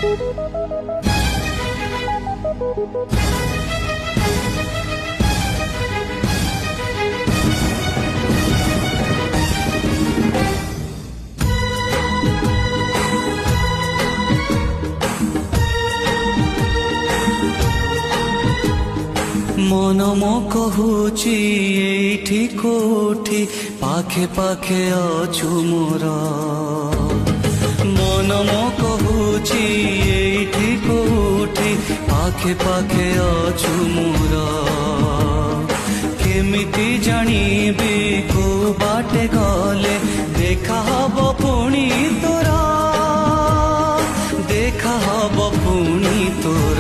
मन मो कहूची एठी कोठी पाखे पाखे अछु मोर मन मो कहूची एठी कोठी पाखे पाखे अछु मोर केमिति जानिबी को बाटे गले देखा हब पुणी तोरा देखा हब पुणी तोरा